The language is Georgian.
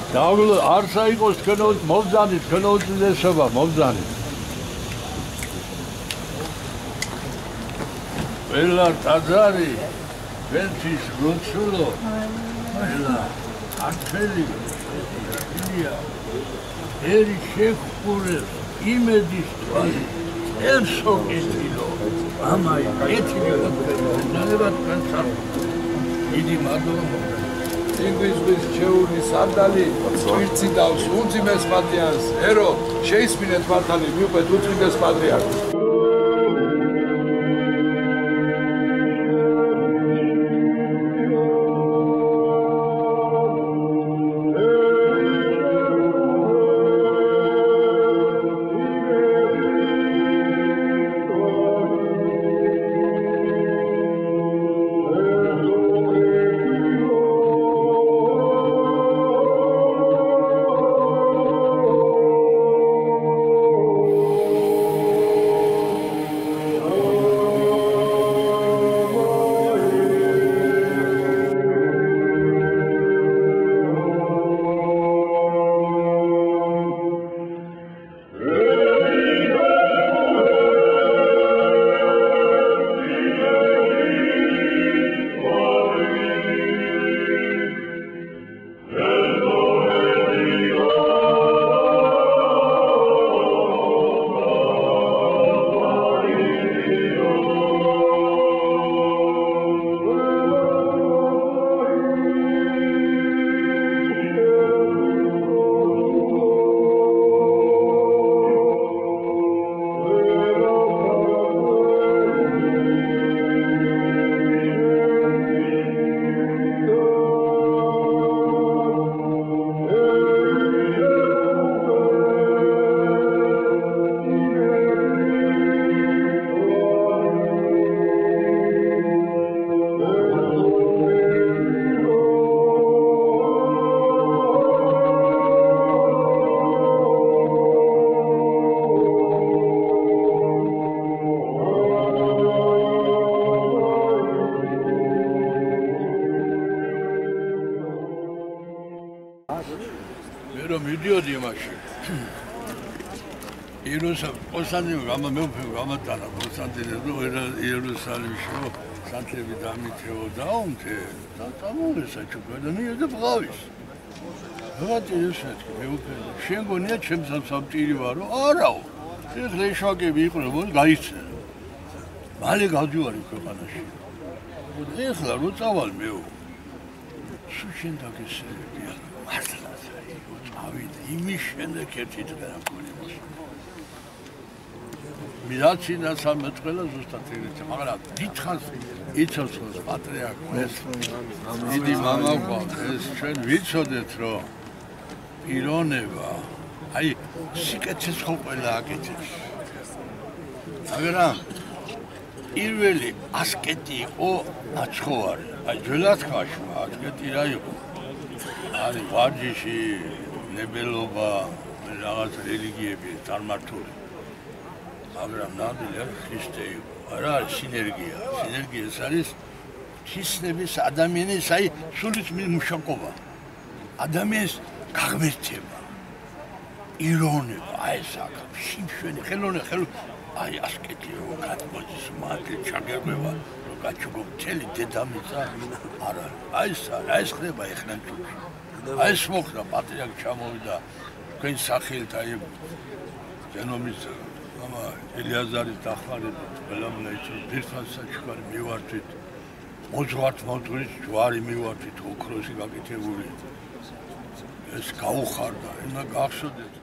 არსა იყოს თქვენ მობძანი, თქვენ უწესობა მობძანი. ყველა ტაძარი, ვენთვის გოცულო, ყველა ართელი, ერი შეხურეს, იმედის თვალი, ერსო კეთილო, ამაი, კეთილო, ნალებად განსარდ, დიდი მადლობა. ინგვიზის ჩეული სანდალი, ვირცი დავს, უძიმეს პატრიარქს, ერო, შეისმინეთ მართალი, მიუყვეთ უძიმეს პატრიარქს. რომ მიდიოდი იმაში. Კონსტანტინე გამატანა კონსტანტინე იერუსალიმში სანთლები დამითეო დაუნთე დამოლესა ჩუქადანია და ბღავის. რატო ისეთ მეუფენდა შენ გონია ჩემს სამწირი ვარო? არაო. ეხლა შაგები იყო რომ გაიცე. მალე გავჯვარი ქვეყანაში. ეხლა რო წავალ მეო. შენ დაგესერებია. მართლა იმის შემდეგ ერთი დღე მქონი მოსა. მიდაცინა სამეთქელა ზუსტად ეგრეც, მაგრამ დიდხანს იცოცხლოს პატრიარქს. დიდი მამა გვაქვს, ეს ჩვენ ვიცოდეთ, რომ პიროვნება, აი, სიკეთეს ხო ყველა აკეთებს. მაგრამ პირველი ასკეტი იყო აცხოვარი. აი, ძველათქაში ასკეტი რა იყო? არის ვარჯიში ლებელობა, რაღაც რელიგიები წარმართული. მაგრამ ნამდვილი ქრისტე იყო. არა არის სინერგია. სინერგია არის ქრისტების ადამიანის აი სულის მუშაკობა. ადამიანის გაღმერთება. ირონება, აი საკა, შიმშვენი, ხელოვნე, აი ასკეტი რო გატყოდის მათი ჩაგერბება, რო გაჩუგო მთელი დედამიწა. არა, აი ეს ხდება ეხლა ჯგუფი. აი ეს მოხდა პატრიარქ ჩამოვიდა თქვენ სახელით აი ჯენომის მამა ელიაზარის დახმარებით ყველა მოიწვია ფირფას საჩქარი მივართვით მოძღვართ მოძღვრის ჯვარი მივართვით ოქროსი გაკეთებული ეს გაუხარდა ენა გახსოვდეთ